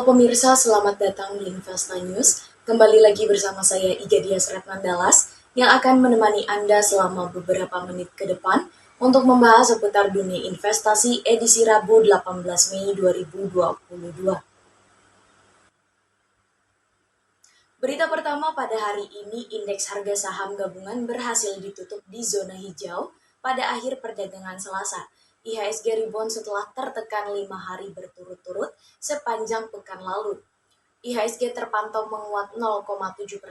Halo pemirsa, selamat datang di Investa News. Kembali lagi bersama saya Iga Dias Retmandalas yang akan menemani Anda selama beberapa menit ke depan untuk membahas seputar dunia investasi edisi Rabu 18 Mei 2022. Berita pertama pada hari ini, indeks harga saham gabungan berhasil ditutup di zona hijau pada akhir perdagangan Selasa. IHSG rebound setelah tertekan 5 hari berturut-turut sepanjang pekan lalu. IHSG terpantau menguat 0,7%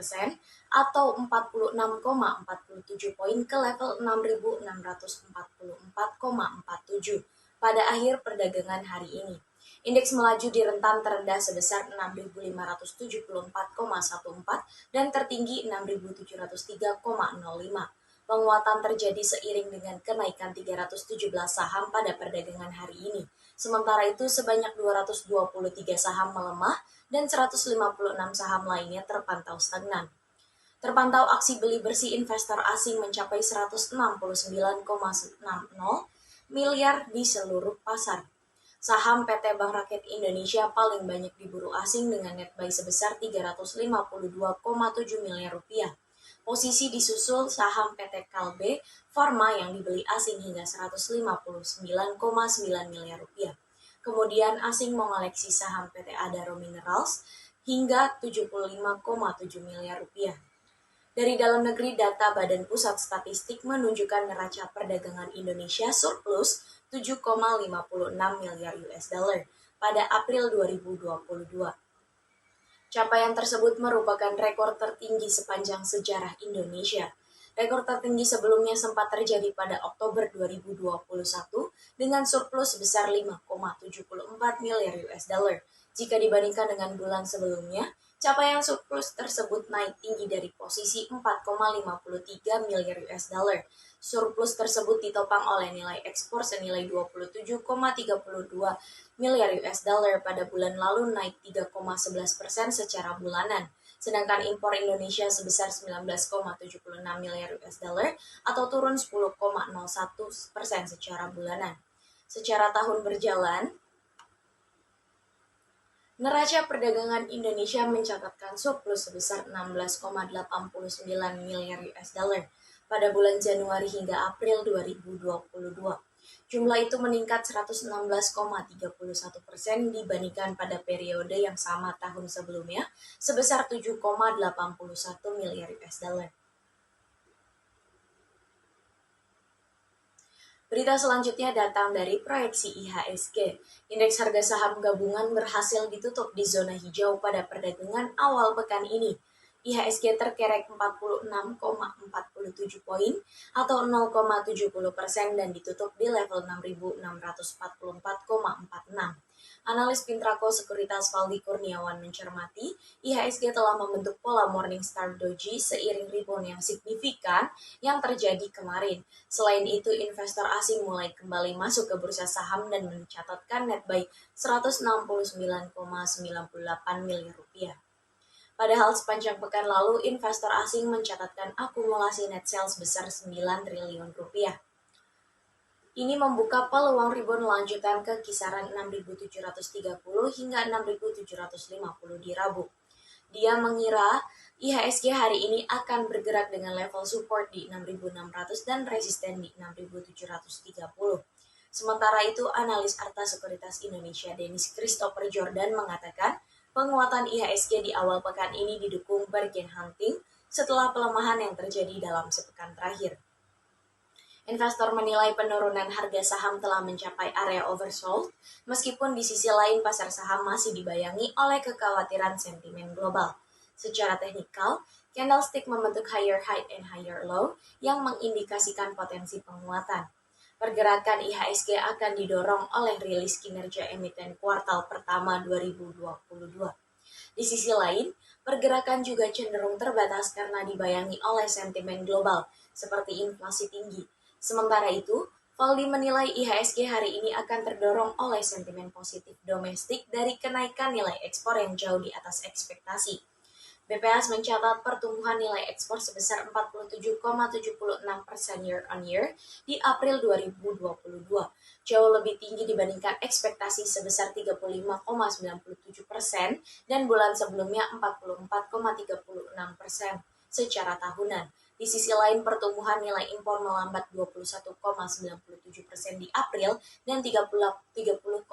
atau 46,47 poin ke level 6.644,47 pada akhir perdagangan hari ini. Indeks melaju di rentan terendah sebesar 6.574,14 dan tertinggi 6.703,05. Penguatan terjadi seiring dengan kenaikan 317 saham pada perdagangan hari ini. Sementara itu sebanyak 223 saham melemah dan 156 saham lainnya terpantau stagnan. Terpantau aksi beli bersih investor asing mencapai 169,60 miliar di seluruh pasar. Saham PT Bank Rakyat Indonesia paling banyak diburu asing dengan net buy sebesar 352,7 miliar rupiah. Posisi disusul saham PT Kalbe Pharma yang dibeli asing hingga 159,9 miliar rupiah. Kemudian asing mengoleksi saham PT Adaro Minerals hingga 75,7 miliar rupiah. Dari dalam negeri, data Badan Pusat Statistik menunjukkan neraca perdagangan Indonesia surplus 7,56 miliar US dollar pada April 2022. Capaian tersebut merupakan rekor tertinggi sepanjang sejarah Indonesia. Rekor tertinggi sebelumnya sempat terjadi pada Oktober 2021 dengan surplus sebesar 5,74 miliar US dollar. Jika dibandingkan dengan bulan sebelumnya, capaian surplus tersebut naik tinggi dari posisi 4,53 miliar US dollar. Surplus tersebut ditopang oleh nilai ekspor senilai 27,32 miliar US dollar pada bulan lalu naik 3,11% secara bulanan. Sedangkan impor Indonesia sebesar 19,76 miliar US dollar atau turun 10,01% secara bulanan. Secara tahun berjalan, neraca perdagangan Indonesia mencatatkan surplus sebesar 16,89 miliar US dollar pada bulan Januari hingga April 2022. Jumlah itu meningkat 116,31% dibandingkan pada periode yang sama tahun sebelumnya sebesar 7,81 miliar US dollar. Berita selanjutnya datang dari proyeksi IHSG. Indeks harga saham gabungan berhasil ditutup di zona hijau pada perdagangan awal pekan ini. IHSG terkerek 46,47 poin atau 0,70% dan ditutup di level 6.644,46. Analis Pintrako Sekuritas Valdi Kurniawan mencermati, IHSG telah membentuk pola Morningstar Doji seiring rebound yang signifikan yang terjadi kemarin. Selain itu, investor asing mulai kembali masuk ke bursa saham dan mencatatkan net buy 169,98 miliar rupiah. Padahal sepanjang pekan lalu, investor asing mencatatkan akumulasi net sales sebesar 9 triliun rupiah. Ini membuka peluang rebound lanjutan ke kisaran 6.730 hingga 6.750 di Rabu. Dia mengira IHSG hari ini akan bergerak dengan level support di 6.600 dan resisten di 6.730. Sementara itu, analis Arta Sekuritas Indonesia Dennis Christopher Jordan mengatakan penguatan IHSG di awal pekan ini didukung bargain hunting setelah pelemahan yang terjadi dalam sepekan terakhir. Investor menilai penurunan harga saham telah mencapai area oversold, meskipun di sisi lain pasar saham masih dibayangi oleh kekhawatiran sentimen global. Secara teknikal, candlestick membentuk higher high and higher low yang mengindikasikan potensi penguatan. Pergerakan IHSG akan didorong oleh rilis kinerja emiten kuartal pertama 2022. Di sisi lain, pergerakan juga cenderung terbatas karena dibayangi oleh sentimen global, seperti inflasi tinggi. Sementara itu, Valdi menilai IHSG hari ini akan terdorong oleh sentimen positif domestik dari kenaikan nilai ekspor yang jauh di atas ekspektasi. BPS mencatat pertumbuhan nilai ekspor sebesar 47,76% year on year di April 2022, jauh lebih tinggi dibandingkan ekspektasi sebesar 35,97% dan bulan sebelumnya 44,36% secara tahunan. Di sisi lain, pertumbuhan nilai impor melambat 21,97% di April dan 30,85%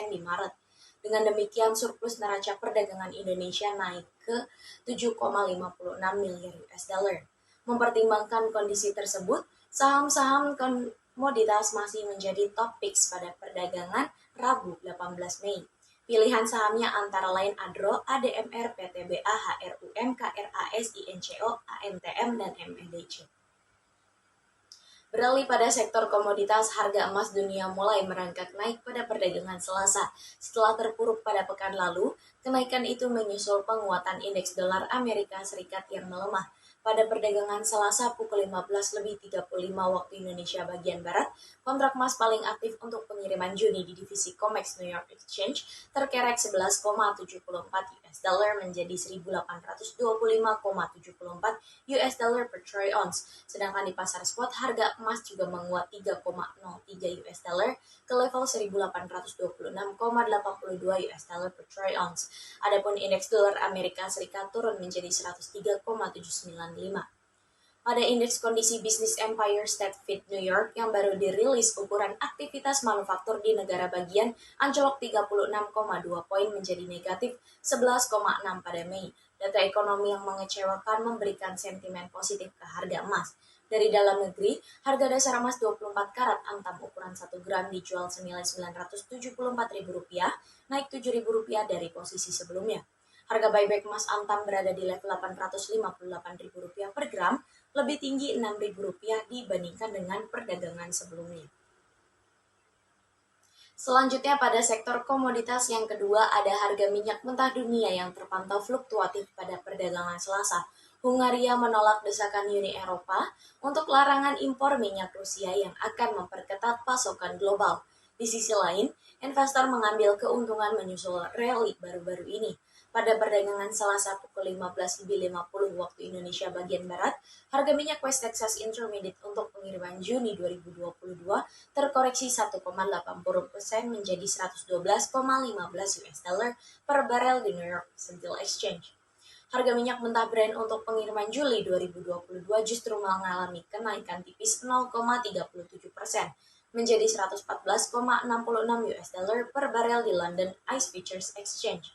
di Maret. Dengan demikian, surplus neraca perdagangan Indonesia naik ke 7,56 miliar US dollar. Mempertimbangkan kondisi tersebut, saham-saham komoditas masih menjadi top picks pada perdagangan Rabu 18 Mei. Pilihan sahamnya antara lain Adro, ADMR, PTBA, HRUM, KRAS, INCO, AMTM, dan MEDC. Beralih pada sektor komoditas, harga emas dunia mulai merangkak naik pada perdagangan Selasa. Setelah terpuruk pada pekan lalu, kenaikan itu menyusul penguatan indeks dolar Amerika Serikat yang melemah. Pada perdagangan Selasa pukul 15.35 waktu Indonesia bagian Barat, kontrak emas paling aktif untuk pengiriman Juni di divisi COMEX New York Exchange terkerek 11,74 US dollar menjadi 1.825,74 US dollar per troy ounce. Sedangkan di pasar spot, harga emas juga menguat 3,03 US dollar ke level 1.826,82 US dollar per troy ounce. Adapun indeks dolar Amerika Serikat turun menjadi 103,795. Pada indeks kondisi bisnis Empire State Fed New York yang baru dirilis, ukuran aktivitas manufaktur di negara bagian anjlok 36,2 poin menjadi negatif 11,6 pada Mei. Data ekonomi yang mengecewakan memberikan sentimen positif ke harga emas. Dari dalam negeri, harga dasar emas 24 karat antam ukuran 1 gram dijual senilai Rp974.000, naik Rp7.000 dari posisi sebelumnya. Harga buyback emas antam berada di level Rp858.000 per gram, lebih tinggi Rp6.000 dibandingkan dengan perdagangan sebelumnya. Selanjutnya pada sektor komoditas yang kedua ada harga minyak mentah dunia yang terpantau fluktuatif pada perdagangan Selasa. Hungaria menolak desakan Uni Eropa untuk larangan impor minyak Rusia yang akan memperketat pasokan global. Di sisi lain, investor mengambil keuntungan menyusul rally baru-baru ini. Pada perdagangan Selasa pukul 15.50 waktu Indonesia bagian Barat, harga minyak West Texas Intermediate untuk pengiriman Juni 2022 terkoreksi 1,80% menjadi 112,15 US dollar per barel di New York Central Exchange. Harga minyak mentah Brent untuk pengiriman Juli 2022 justru mengalami kenaikan tipis 0,37% menjadi 114,66 US dollar per barel di London ICE Futures Exchange.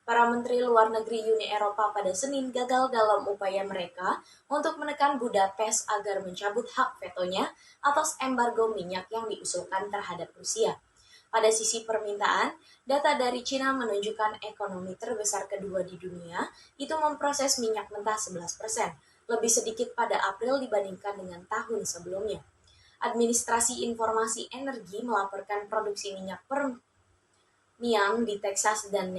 Para menteri luar negeri Uni Eropa pada Senin gagal dalam upaya mereka untuk menekan Budapest agar mencabut hak vetonya atas embargo minyak yang diusulkan terhadap Rusia. Pada sisi permintaan, data dari Cina menunjukkan ekonomi terbesar kedua di dunia itu memproses minyak mentah 11%, lebih sedikit pada April dibandingkan dengan tahun sebelumnya. Administrasi Informasi Energi melaporkan produksi minyak Permian di Texas dan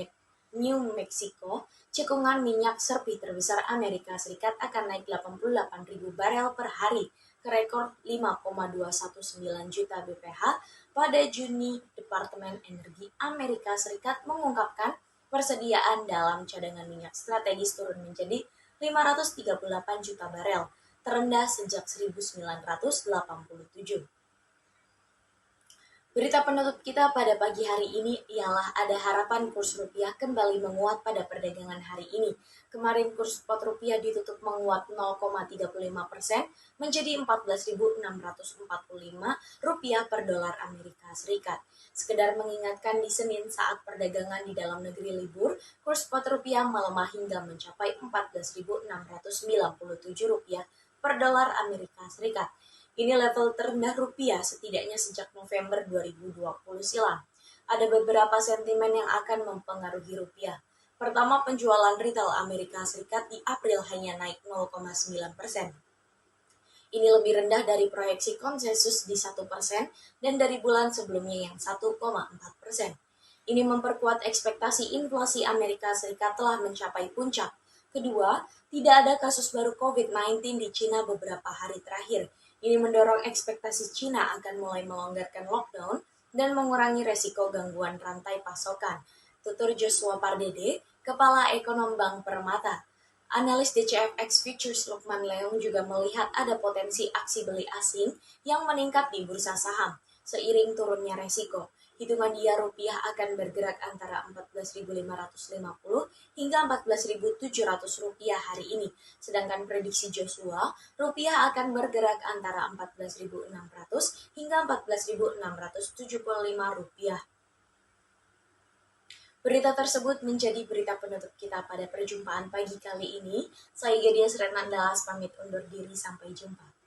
New Mexico, cekungan minyak serpi terbesar Amerika Serikat akan naik 88.000 barel per hari ke rekor 5,219 juta bph pada Juni. Departemen Energi Amerika Serikat mengungkapkan persediaan dalam cadangan minyak strategis turun menjadi 538 juta barel, terendah sejak 1987. Berita penutup kita pada pagi hari ini ialah ada harapan kurs rupiah kembali menguat pada perdagangan hari ini. Kemarin kurs spot rupiah ditutup menguat 0,35% menjadi Rp14.645 per dolar Amerika Serikat. Sekedar mengingatkan di Senin saat perdagangan di dalam negeri libur, kurs spot rupiah melemah hingga mencapai Rp14.697 per dolar Amerika Serikat. Ini level terendah rupiah setidaknya sejak November 2020 silam. Ada beberapa sentimen yang akan mempengaruhi rupiah. Pertama, penjualan retail Amerika Serikat di April hanya naik 0,9%. Ini lebih rendah dari proyeksi konsensus di 1% dan dari bulan sebelumnya yang 1,4%. Ini memperkuat ekspektasi inflasi Amerika Serikat telah mencapai puncak. Kedua, tidak ada kasus baru COVID-19 di Cina beberapa hari terakhir. Ini mendorong ekspektasi Cina akan mulai melonggarkan lockdown dan mengurangi resiko gangguan rantai pasokan. tutur Joshua Pardede, Kepala Ekonom Bank Permata. Analis DCFX Futures Lukman Leong juga melihat ada potensi aksi beli asing yang meningkat di bursa saham, seiring turunnya resiko. Hitungan dia rupiah akan bergerak antara 14.550 hingga 14.700 rupiah hari ini. Sedangkan prediksi Joshua, rupiah akan bergerak antara 14.600 hingga 14.675 rupiah. Berita tersebut menjadi berita penutup kita pada perjumpaan pagi kali ini. Saya Gedia Srenandalas pamit undur diri, sampai jumpa.